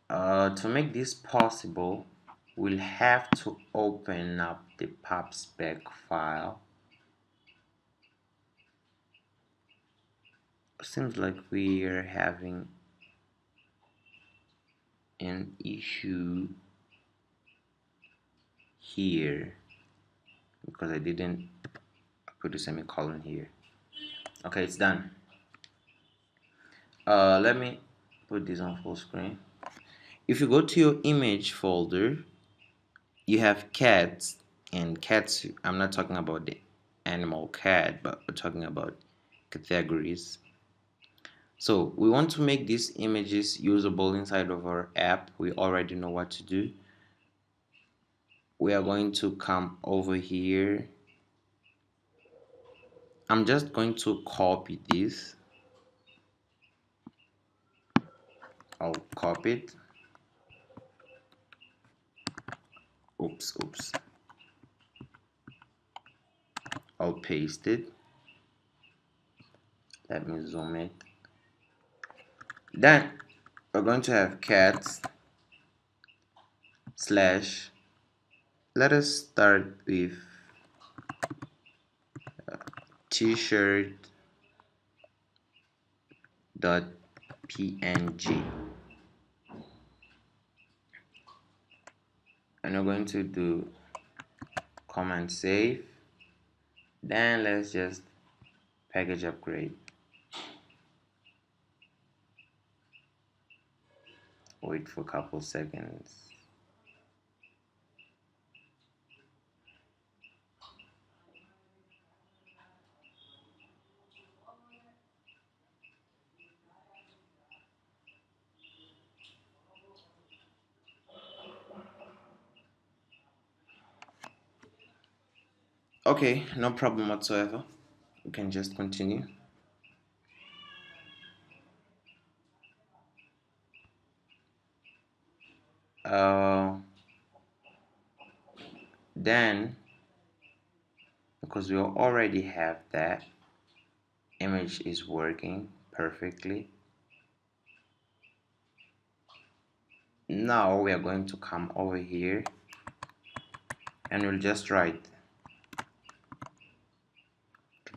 To make this possible, we'll have to open up the pubspec file. Seems like we are having an issue here because I didn't put a semicolon here. Okay, it's done. Let me put this on full screen. If you go to your image folder, you have cats, and cats, I'm not talking about the animal cat, but we're talking about categories. So we want to make these images usable inside of our app. We already know what to do. We are going to come over here. I'm just going to copy this. I'll copy it. Oops. I'll paste it. Let me zoom it. Then we're going to have cats slash. Let us start with t-shirt dot png, and we're going to do command save. Then let's just package upgrade. Wait for a couple seconds. Okay, no problem whatsoever. We can just continue. Then, because we already have that, image is working perfectly. Now we are going to come over here and we'll just write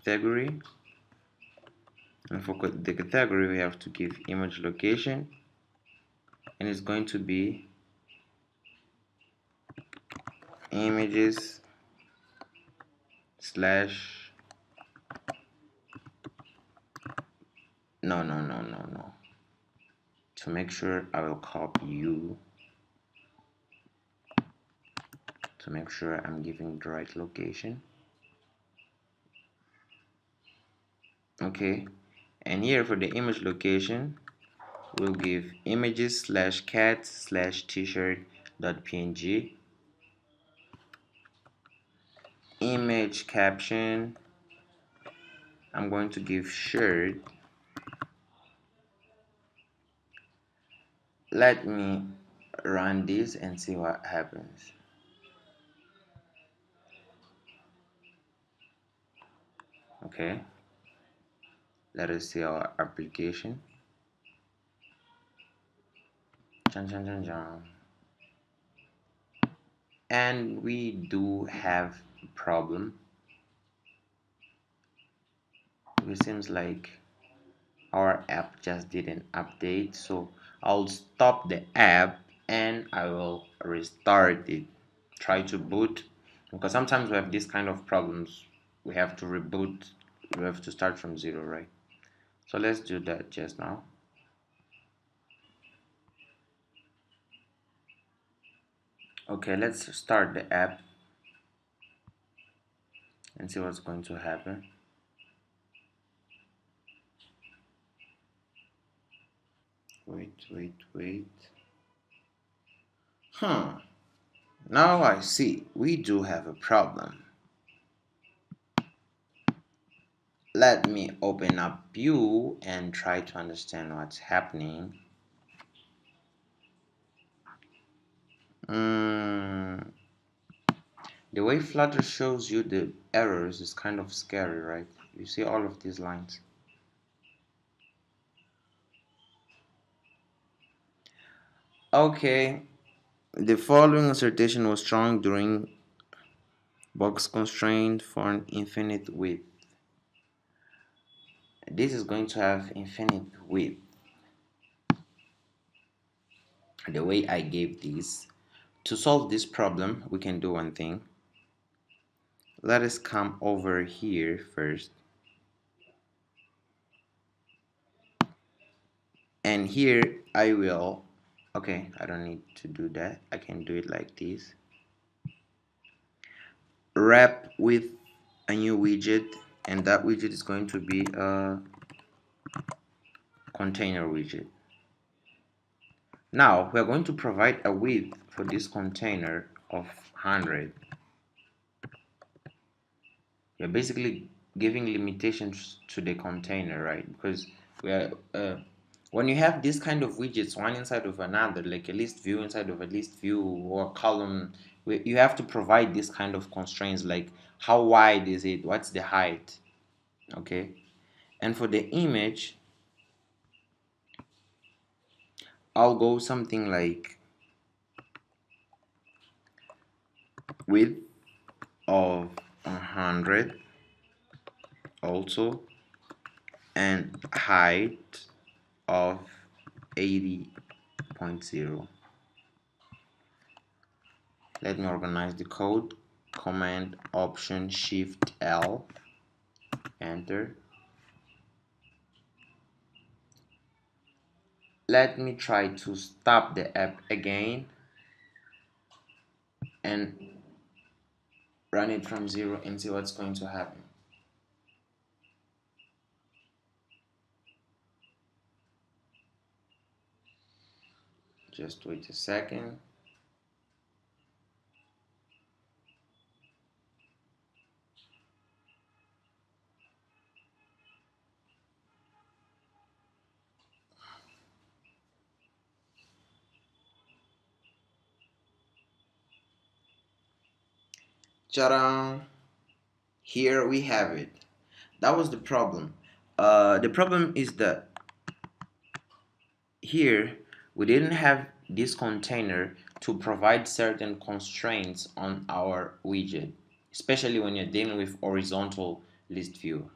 category, and for the category we have to give image location, and it's going to be images slash no, to make sure I will copy you to make sure I'm giving the right location. Okay, and here for the image location we'll give images slash cat slash t-shirt dot png. Image caption, I'm going to give shirt. Let me run this and see what happens. Okay, let us see our application. And we do have a problem. It seems like our app just didn't update, so I'll stop the app and I will restart it. Try to boot, because sometimes we have this kind of problems. We have to reboot, we have to start from zero, right? So let's do that just now. Okay, let's start the app and see what's going to happen. Wait. Now I see we do have a problem. Let me open up View and try to understand what's happening. The way Flutter shows you the errors is kind of scary, right? You see all of these lines. Okay, the following assertion was strong during box constraint for an infinite width. This is going to have infinite width. The way I gave this, to solve this problem, we can do one thing. Let us come over here first. And here I will, okay, I don't need to do that. I can do it like this. Wrap with a new widget, and that widget is going to be a container widget. Now we are going to provide a width for this container of 100. We're basically giving limitations to the container, right? Because we are when you have this kind of widgets one inside of another, like a list view inside of a list view or a column, you have to provide this kind of constraints, like how wide is it, what's the height, okay? And for the image, I'll go something like width of 100 also, and height of 80.0. Let me organize the code. Command Option Shift L, enter. Let me try to stop the app again and run it from 0 and see what's going to happen. Just wait a second. Ta-da! Here we have it. That was the problem. The problem is that here we didn't have this container to provide certain constraints on our widget, especially when you're dealing with horizontal list view.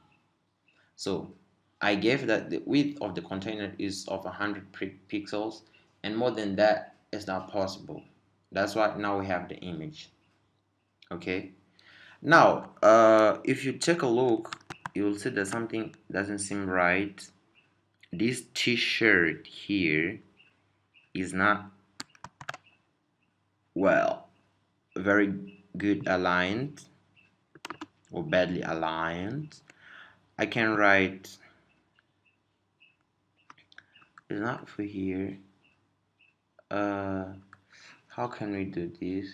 So I gave that the width of the container is of 100 pixels, and more than that is not possible. That's why now we have the image. Okay, now if you take a look, you will see that something doesn't seem right. This t-shirt here is not, well, very good aligned or badly aligned. I can write, it's not for here. How can we do this?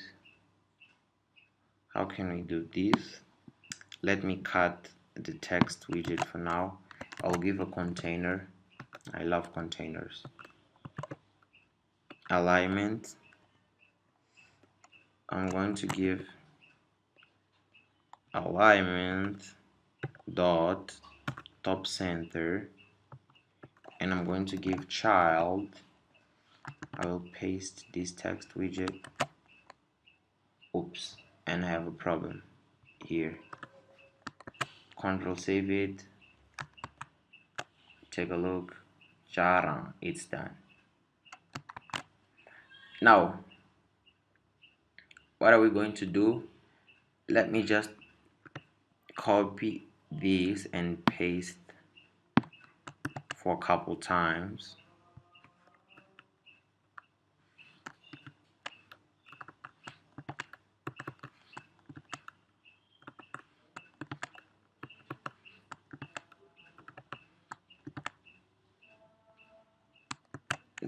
How can we do this? Let me cut the text widget for now. I'll give a container. I love containers. Alignment. I'm going to give alignment dot top center, and I'm going to give child. I will paste this text widget. Oops, and I have a problem here. Control save it. Take a look. Jara, it's done. Now, what are we going to do? Let me just copy this and paste for a couple times.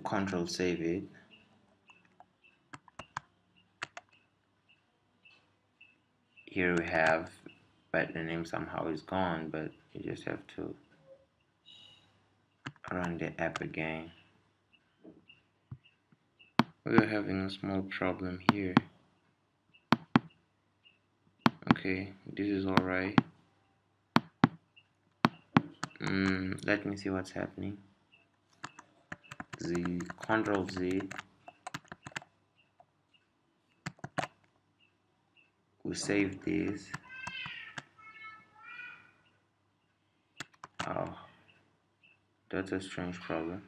Control save it. Here we have, but the name somehow is gone, but you just have to run the app again. We are having a small problem here. Okay, this is alright. Let me see what's happening. Control Z. we save this. Oh, that's a strange problem.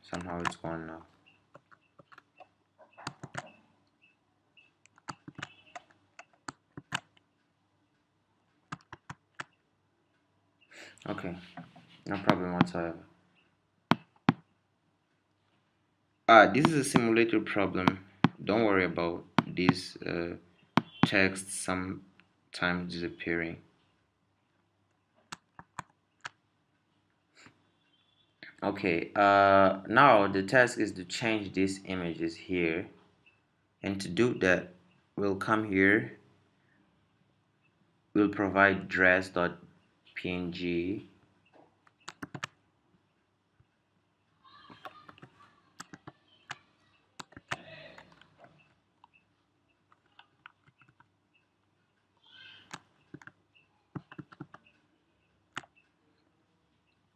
Somehow it's gone now. Okay, no problem whatsoever. This is a simulator problem. Don't worry about this text sometimes disappearing. Okay, now the task is to change these images here, and to do that we'll come here, we'll provide dress.png.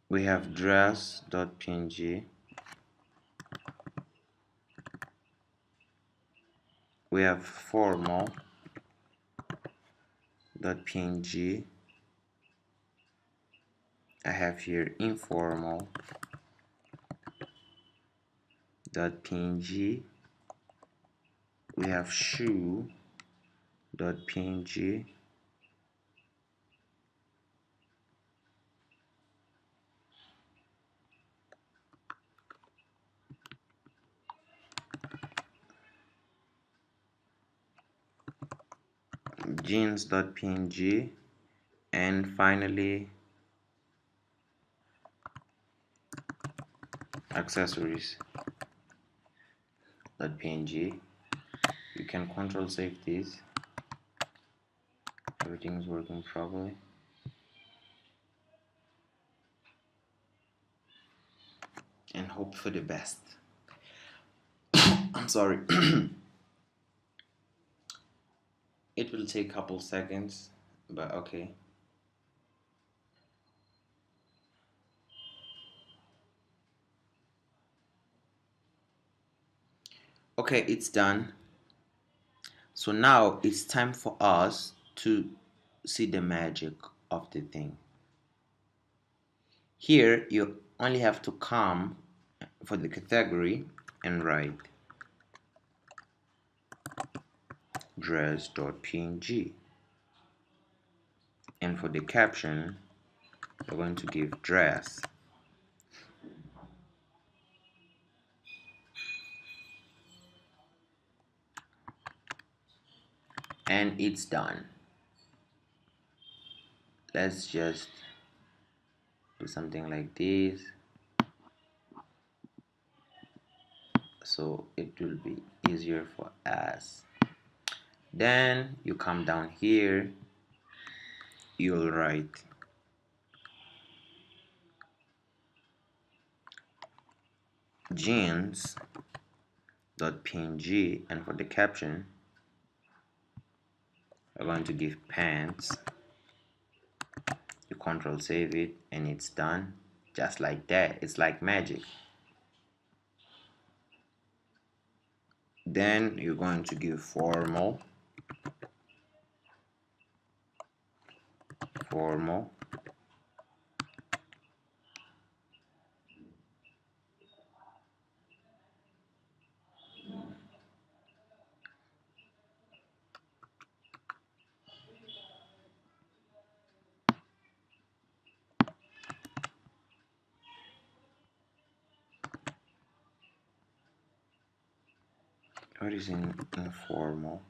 We have dress.png, we have formal.png, I have here informal.png, we have shoe.png, jeans.png, and finally accessories.png. You can control save this. Everything is working properly. And hope for the best. I'm sorry. It will take a couple seconds, but okay. Okay, it's done. So now it's time for us to see the magic of the thing. Here you only have to come for the category and write dress.png, and for the caption we're going to give dress. And it's done. Let's just do something like this so it will be easier for us. Then you come down here, you'll write jeans.png, and for the caption we're going to give pants. You control save it and it's done. Just like that. It's like magic. Then you're going to give formal. What is informal?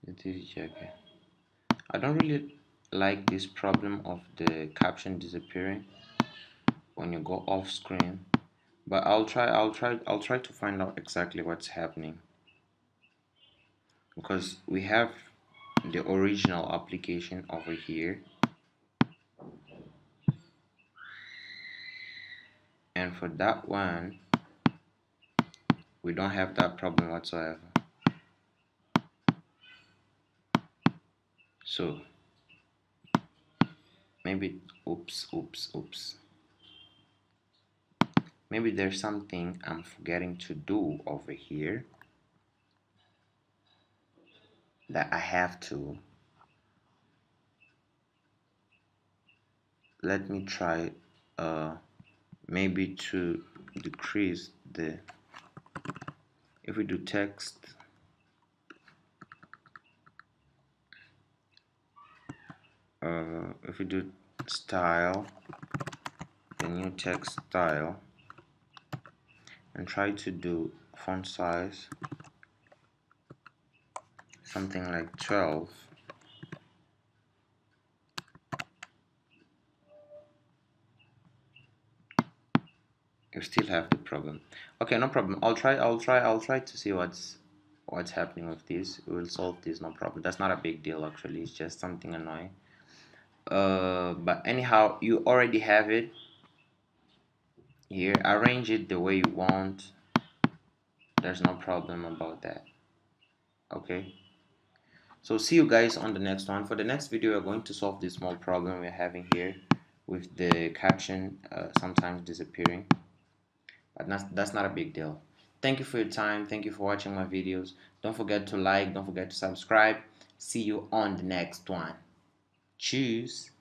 Let me check it. I don't really like this problem of the caption disappearing when you go off screen, but I'll try to find out exactly what's happening, because we have the original application over here, and for that one we don't have that problem whatsoever. So maybe oops, maybe there's something I'm forgetting to do over here that I have to. Let me try maybe to decrease the, if we do text, if we do style, the new text style, and try to do font size something like 12, you still have the problem. Okay, no problem. I'll try to see what's happening with this. We'll solve this, no problem. That's not a big deal actually, it's just something annoying. But anyhow, you already have it here. Arrange it the way you want. There's no problem about that. Okay, so see you guys on the next one. For the next video, we're going to solve this small problem we're having here with the caption sometimes disappearing, but that's not a big deal. Thank you for your time. Thank you for watching my videos. Don't forget to like, don't forget to subscribe. See you on the next one. Cheers.